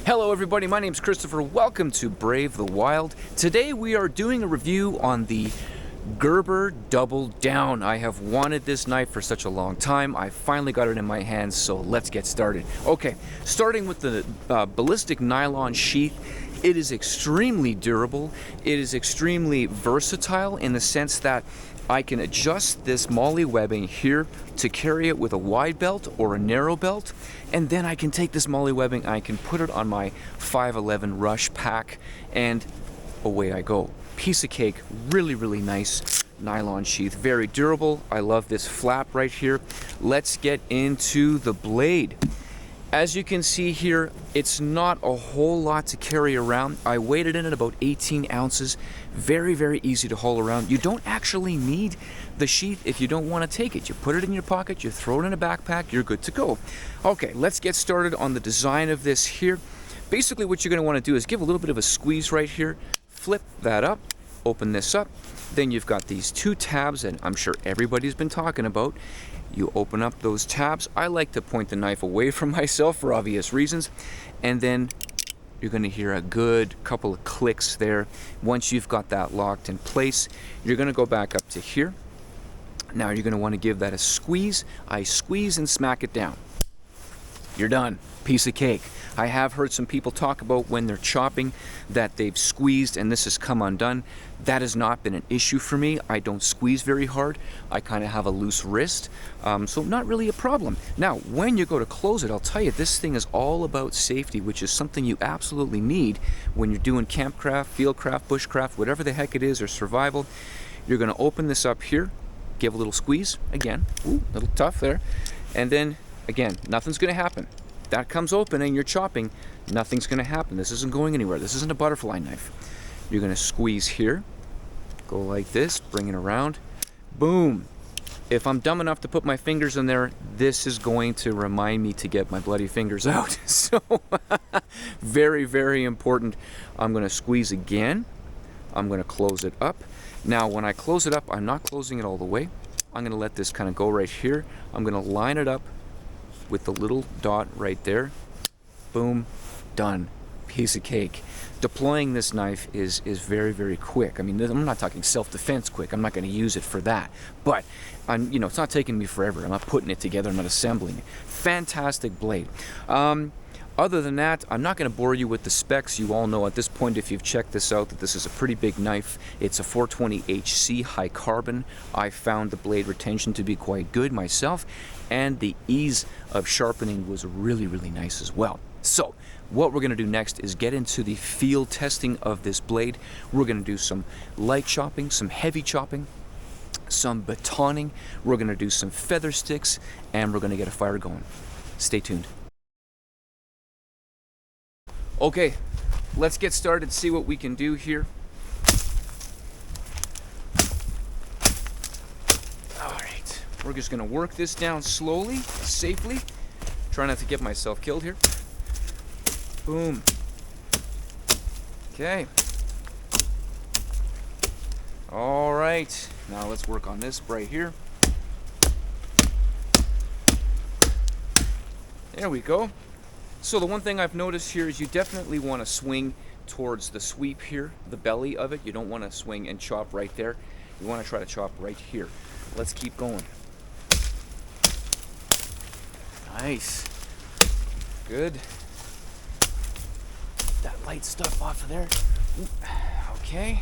Hello everybody, my name is Christopher. Welcome to Brave the Wild. Today we are doing a review on the Gerber Doubledown. I have wanted this knife for such a long time. I finally got it in my hands, so let's get started. Okay, starting with the ballistic nylon sheath. It is extremely durable. It is extremely versatile in the sense that I can adjust this MOLLE webbing here to carry it with a wide belt or a narrow belt, and then I can take this MOLLE webbing, I can put it on my 511 Rush pack, and away I go. Piece of cake, really nice nylon sheath, very durable. I love this flap right here. Let's get into the blade. As you can see here, it's not a whole lot to carry around. I weighed it in at about 18 ounces. Very easy to haul around. You don't actually need the sheath if you don't want to take it. You put it in your pocket, you throw it in a backpack, you're good to go. Okay, let's get started on the design of this here. Basically what you're going to want to do is give a little bit of a squeeze right here, flip that up, open this up. Then you've got these two tabs that I'm sure everybody's been talking about. You open up those tabs. I like to point the knife away from myself for obvious reasons. And then you're going to hear a good couple of clicks there. Once you've got that locked in place, you're going to go back up to here. Now you're going to want to give that a squeeze. I squeeze and smack it down. You're done. Piece of cake. I have heard some people talk about when they're chopping that they've squeezed and this has come undone. That has not been an issue for me. I don't squeeze very hard. I kind of have a loose wrist, so not really a problem. Now, when you go to close it, I'll tell you, this thing is all about safety, which is something you absolutely need when you're doing campcraft, fieldcraft, bushcraft, whatever the heck it is, or survival. You're going to open this up here, give a little squeeze, again, ooh, a little tough there, and then, again, nothing's going to happen. That comes open and you're chopping, nothing's going to happen. This isn't going anywhere. This isn't a butterfly knife. You're going to squeeze here, go like this, bring it around, boom. If I'm dumb enough to put my fingers in there, this is going to remind me to get my bloody fingers out. So very important. I'm going to squeeze again. I'm going to close it up. Now when I close it up, I'm not closing it all the way. I'm going to let this kind of go right here. I'm going to line it up with the little dot right there. Boom, done. Piece of cake. Deploying this knife is very quick. I mean, I'm not talking self-defense quick. I'm not going to use it for that. But it's not taking me forever. I'm not putting it together. I'm not assembling it. Fantastic blade. Other than that, I'm not going to bore you with the specs. You all know at this point, if you've checked this out, that this is a pretty big knife. It's a 420HC high carbon. I found the blade retention to be quite good myself, and the ease of sharpening was really nice as well. So what we're going to do next is get into the field testing of this blade. We're going to do some light chopping, some heavy chopping, some batoning. We're going to do some feather sticks, and we're going to get a fire going. Stay tuned. Okay, let's get started, see what we can do here. All right, we're just gonna work this down slowly, safely. Try not to get myself killed here. Boom. Okay. All right, now let's work on this right here. There we go. So the one thing I've noticed here is you definitely want to swing towards the sweep here, the belly of it. You don't want to swing and chop right there. You want to try to chop right here. Let's keep going. Nice. Good. That light stuff off of there. Okay.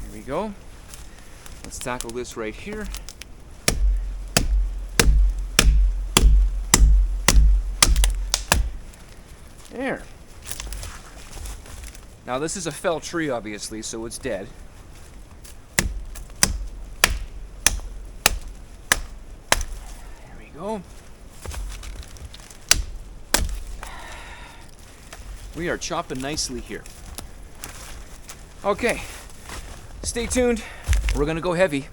There we go. Let's tackle this right here. There. Now this is a fell tree, obviously, so it's dead. There we go. We are chopping nicely here. Okay, stay tuned. We're gonna go heavy.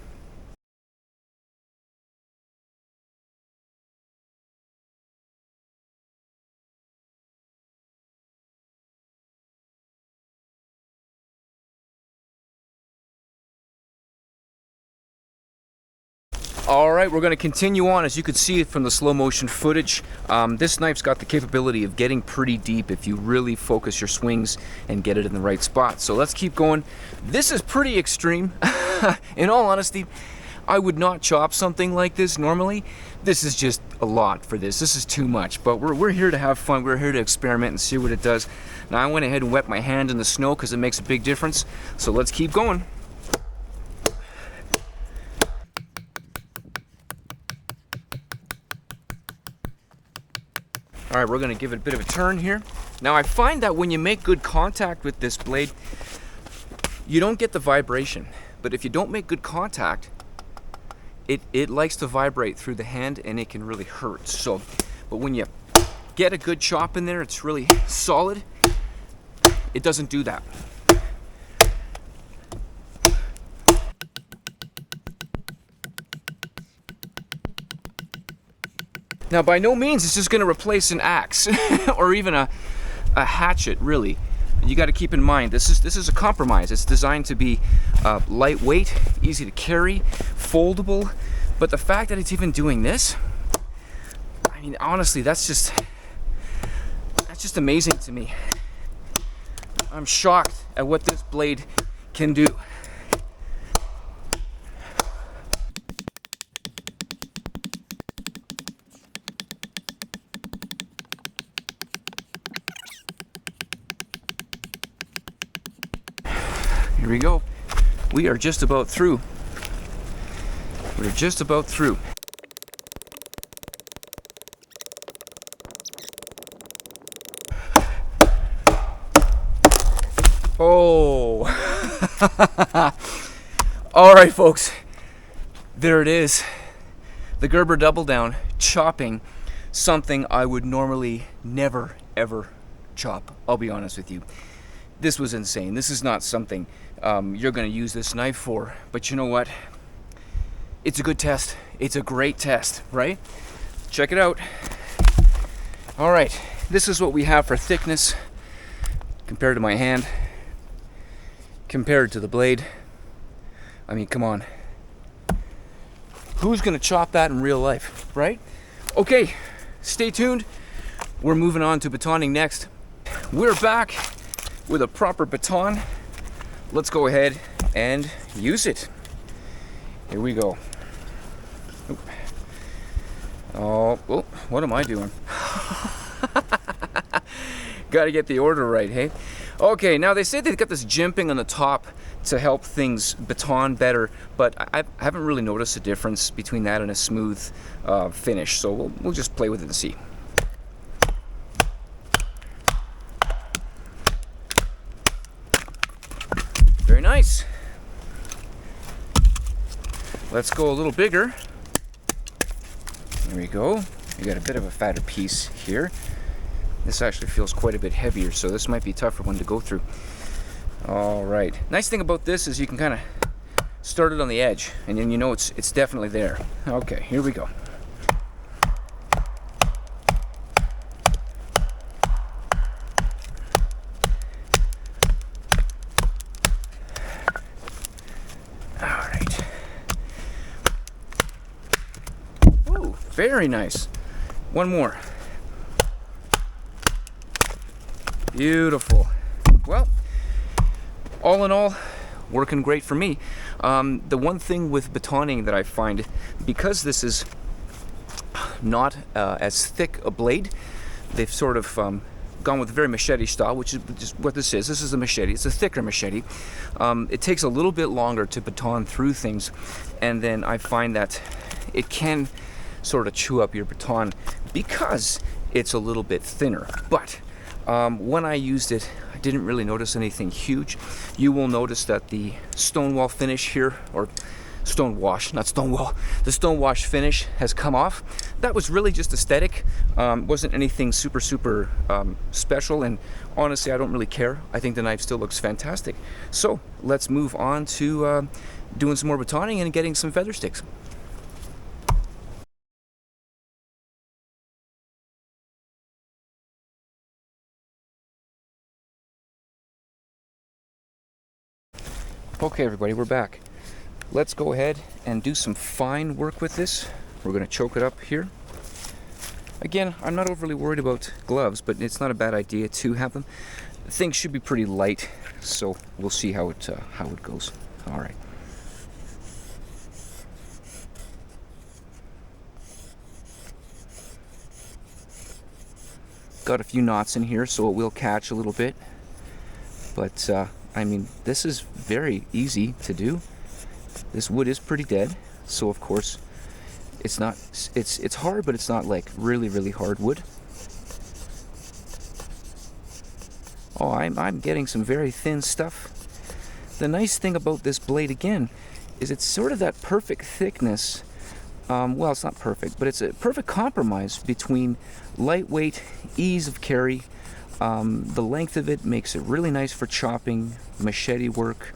All right, we're going to continue on. As you could see from the slow motion footage, this knife's got the capability of getting pretty deep if you really focus your swings and get it in the right spot. So let's keep going. This is pretty extreme. In all honesty, I would not chop something like this normally. This is just a lot for this. This is too much, but we're here to have fun. We're here to experiment and see what it does. Now I went ahead and wet my hand in the snow because it makes a big difference. So let's keep going. All right, we're gonna give it a bit of a turn here. Now I find that when you make good contact with this blade, you don't get the vibration. But if you don't make good contact, it likes to vibrate through the hand and it can really hurt. So, but when you get a good chop in there, it's really solid. It doesn't do that. Now, by no means is this going to replace an axe or even a hatchet, really. You got to keep in mind, this is a compromise. It's designed to be lightweight, easy to carry, foldable. But the fact that it's even doing this, I mean, honestly, that's just amazing to me. I'm shocked at what this blade can do. Here we go. We are just about through. We're just about through. Oh. All right, folks. There it is. The Gerber Doubledown, chopping something I would normally never, ever chop. I'll be honest with you. This was insane. This is not something you're going to use this knife for. But you know what? It's a good test. It's a great test, right? Check it out. All right. This is what we have for thickness compared to my hand, compared to the blade. I mean, come on. Who's going to chop that in real life, right? Okay, stay tuned. We're moving on to batoning next. We're back with a proper baton. Let's go ahead and use it. Here we go. Oh, what am I doing? Gotta get the order right, hey? Okay, now they say they've got this jimping on the top to help things baton better, but I haven't really noticed a difference between that and a smooth finish, so we'll just play with it and see. Very nice. Let's go a little bigger. There we go. You got a bit of a fatter piece here. This actually feels quite a bit heavier, so this might be a tougher one to go through. All right. Nice thing about this is you can kind of start it on the edge, and then you know it's definitely there. Okay, here we go. Very nice. One more. Beautiful. Well, all in all, working great for me. The one thing with batoning that I find, because this is not as thick a blade, they've sort of gone with a very machete style, which is what this is. This is a machete. It's a thicker machete. It takes a little bit longer to baton through things, and then I find that it can sort of chew up your baton because it's a little bit thinner. But when I used it, I didn't really notice anything huge. You will notice that the stonewall finish here, or stonewash, not stonewall, the stonewash finish has come off. That was really just aesthetic. Wasn't anything super special, and honestly I don't really care. I think the knife still looks fantastic. So let's move on to doing some more batoning and getting some feather sticks. Okay everybody, we're back. let's go ahead and do some fine work with this. We're going to choke it up here. Again, I'm not overly worried about gloves, but it's not a bad idea to have them. Things should be pretty light, so we'll see how it goes. All right. Got a few knots in here, so it will catch a little bit. But I mean, this is very easy to do. This wood is pretty dead, so of course it's not. It's hard, but it's not like really hard wood. Oh, I'm getting some very thin stuff. The nice thing about this blade again is it's sort of that perfect thickness. Well, it's not perfect, but it's a perfect compromise between lightweight, ease of carry. The length of it makes it really nice for chopping, machete work.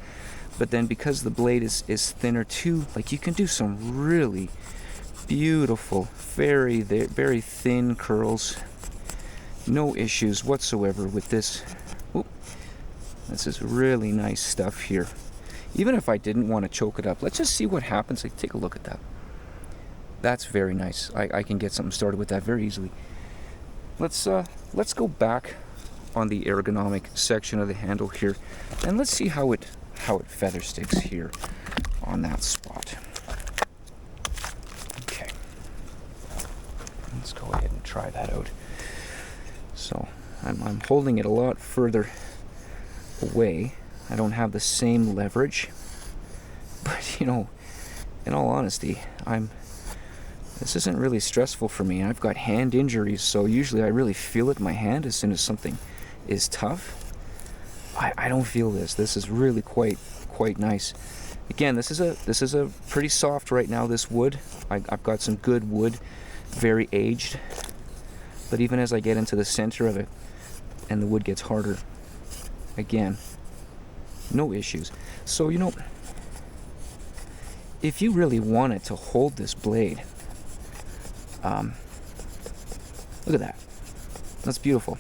But then because the blade is thinner too, like you can do some really beautiful, very thin curls. No issues whatsoever with this. Oop. This is really nice stuff here. Even if I didn't want to choke it up, let's just see what happens. Like, take a look at that. That's very nice. I can get something started with that very easily. Let's go back on the ergonomic section of the handle here, and let's see how it feather sticks here on that spot. Okay, let's go ahead and try that out. So I'm holding it a lot further away. I don't have the same leverage, but you know, in all honesty, this isn't really stressful for me. I've got hand injuries, so usually I really feel it in my hand as soon as something is tough. I don't feel this. This is really quite nice. Again, this is a pretty soft right now, this wood. I've got some good wood, very aged. But even as I get into the center of it and the wood gets harder, again, no issues. So, you know, if you really wanted to hold this blade, look at that. That's beautiful.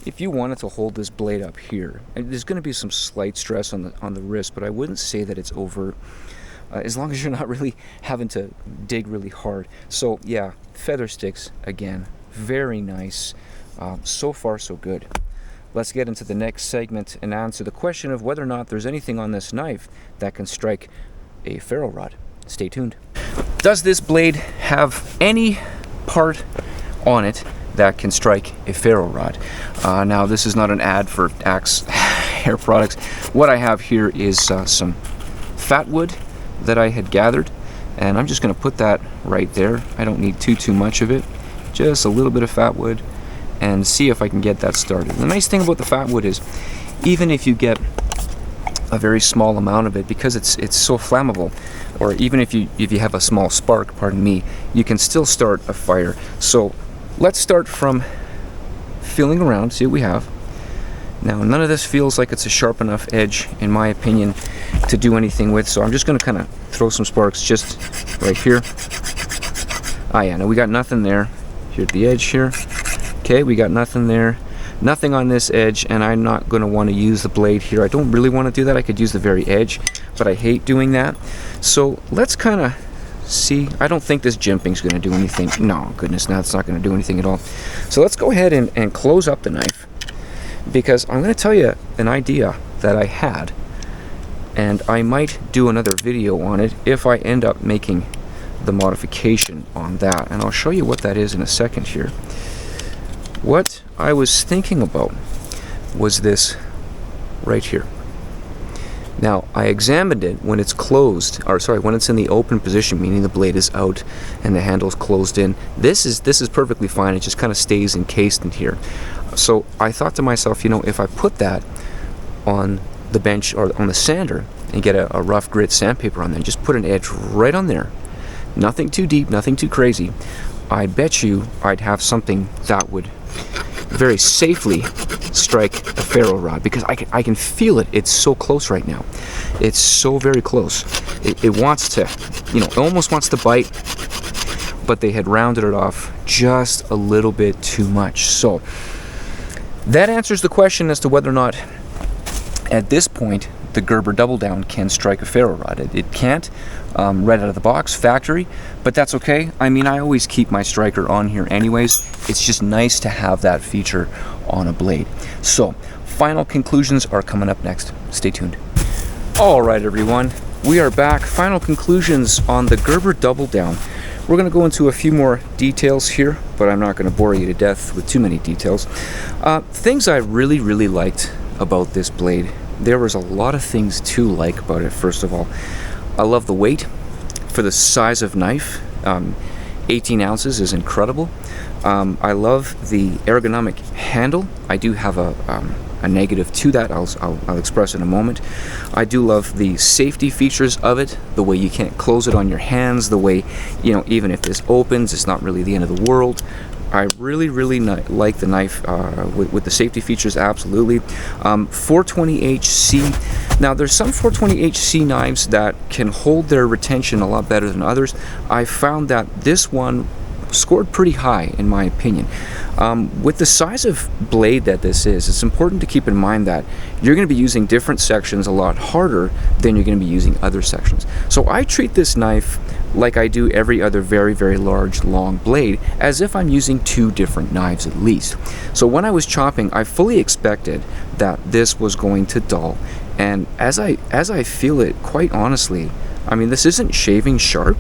If you wanted to hold this blade up here, there's going to be some slight stress on the wrist, but I wouldn't say that it's over, as long as you're not really having to dig really hard. So yeah, feather sticks again, very nice. So far so good. Let's get into the next segment and answer the question of whether or not there's anything on this knife that can strike a ferro rod. Stay tuned. Does this blade have any part on it that can strike a ferro rod? Now, this is not an ad for Axe hair products. What I have here is some fat wood that I had gathered, and I'm just going to put that right there. I don't need too much of it, just a little bit of fat wood, and see if I can get that started. The nice thing about the fat wood is, even if you get a very small amount of it, because it's so flammable, or even if you have a small spark, pardon me, you can still start a fire. So let's start from feeling around, see what we have. Now, none of this feels like it's a sharp enough edge, in my opinion, to do anything with, so I'm just going to kind of throw some sparks just right here. Ah yeah, no, we got nothing there. Here at the edge here. Okay, we got nothing there. Nothing on this edge, and I'm not going to want to use the blade here. I don't really want to do that. I could use the very edge, but I hate doing that. So let's kind of see. I don't think this jimping's going to do anything. No, goodness, that's not going to do anything at all. So let's go ahead and close up the knife, because I'm going to tell you an idea that I had, and I might do another video on it if I end up making the modification on that, and I'll show you what that is in a second here. What I was thinking about was this right here. Now, I examined it when it's closed, or sorry, when it's in the open position, meaning the blade is out and the handle's closed in. This is perfectly fine. It just kind of stays encased in here. So I thought to myself, you know, if I put that on the bench or on the sander and get a rough grit sandpaper on there, just put an edge right on there, nothing too deep, nothing too crazy, I bet you I'd have something that would very safely strike a ferro rod, because I can feel it. It's so close right now. It's so very close. It wants to, you know, it almost wants to bite, but they had rounded it off just a little bit too much. So that answers the question as to whether or not at this point the Gerber Doubledown can strike a ferro rod. It can't, right out of the box, factory, but that's okay. I mean, I always keep my striker on here anyways. It's just nice to have that feature on a blade. So, final conclusions are coming up next. Stay tuned. All right, everyone, we are back. Final conclusions on the Gerber Doubledown. We're going to go into a few more details here, but I'm not going to bore you to death with too many details. Things I really, really liked about this blade. There was a lot of things to like about it. First of all, I love the weight for the size of knife. 18 ounces is incredible. I love the ergonomic handle. I do have a negative to that. I'll express in a moment. I do love the safety features of it, the way you can't close it on your hands, the way, you know, even if this opens, it's not really the end of the world. I really, really like the knife with the safety features, absolutely. 420HC. Now, there's some 420HC knives that can hold their retention a lot better than others. I found that this one scored pretty high, in my opinion. With the size of blade that this is, it's important to keep in mind that you're going to be using different sections a lot harder than you're going to be using other sections. So I treat this knife like I do every other very, very large, long blade, as if I'm using two different knives at least. So when I was chopping, I fully expected that this was going to dull. And as I feel it, quite honestly, I mean, this isn't shaving sharp,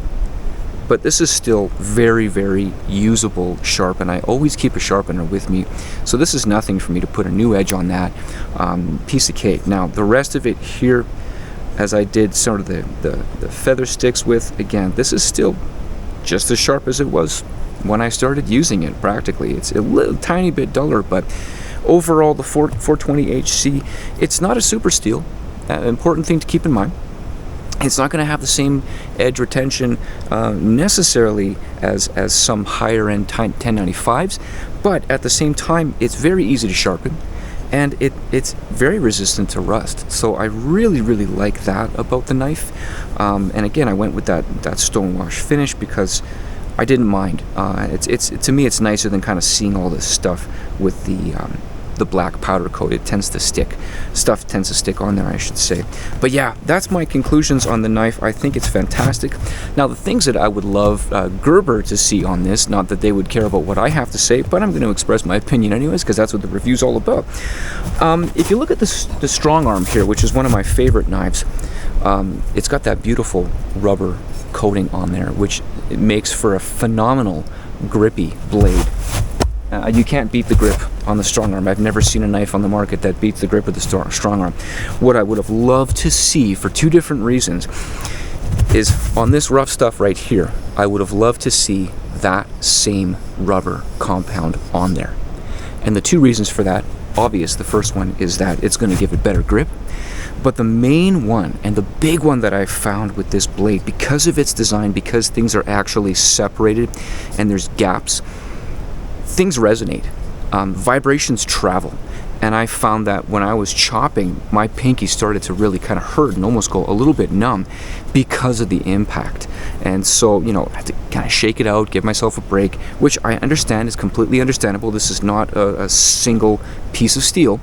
but this is still very, very usable sharp, and I always keep a sharpener with me, so this is nothing for me to put a new edge on that piece of cake. Now, the rest of it here, as I did sort of the feather sticks with, again, this is still just as sharp as it was when I started using it, practically. It's a little tiny bit duller, but overall, the 420HC, it's not a super steel. Important thing to keep in mind. It's not going to have the same edge retention necessarily as some higher end 1095s, but at the same time, it's very easy to sharpen, and it's very resistant to rust. So I really, really like that about the knife. And again, I went with that stonewash finish because I didn't mind. To me, it's nicer than kind of seeing all this stuff with the black powder coat. It tends to stick. Stuff tends to stick on there, I should say. But yeah, that's my conclusions on the knife. I think it's fantastic. Now, the things that I would love Gerber to see on this, not that they would care about what I have to say, but I'm going to express my opinion anyways, because that's what the review's all about. If you look at the strong arm here, which is one of my favorite knives, it's got that beautiful rubber coating on there, which it makes for a phenomenal grippy blade. You can't beat the grip on the strong arm. I've never seen a knife on the market that beats the grip of the strong arm. What I would have loved to see, for two different reasons, is on this rough stuff right here, I would have loved to see that same rubber compound on there. And the two reasons for that, obvious. The first one is that it's going to give it better grip. But the main one, and the big one that I found with this blade, because of its design, because things are actually separated and there's gaps, things resonate, vibrations travel, and I found that when I was chopping, my pinky started to really kind of hurt and almost go a little bit numb because of the impact. And so, you know, I had to kind of shake it out, give myself a break, which I understand is completely understandable. This is not a single piece of steel,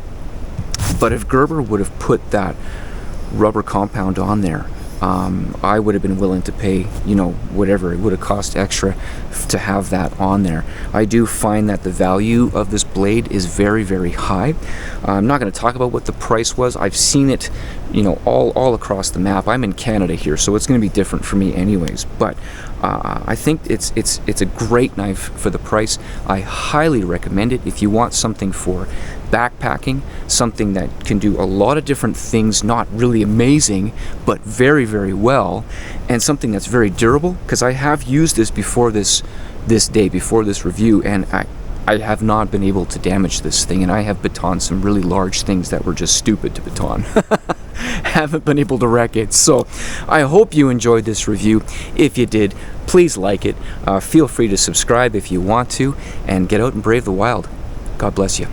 but if Gerber would have put that rubber compound on there, I would have been willing to pay, you know, whatever it would have cost extra to have that on there. I do find that the value of this blade is very, very high. I'm not going to talk about what the price was. I've seen it, you know, all across the map. I'm in Canada here, so it's going to be different for me anyways. But I think it's a great knife for the price. I highly recommend it if you want something for backpacking, something that can do a lot of different things, not really amazing, but very, very well, and something that's very durable, because I have used this before this review, and I have not been able to damage this thing, and I have batoned some really large things that were just stupid to baton. Haven't been able to wreck it. So I hope you enjoyed this review. If you did, please like it. Feel free to subscribe if you want to, and get out and brave the wild. God bless you.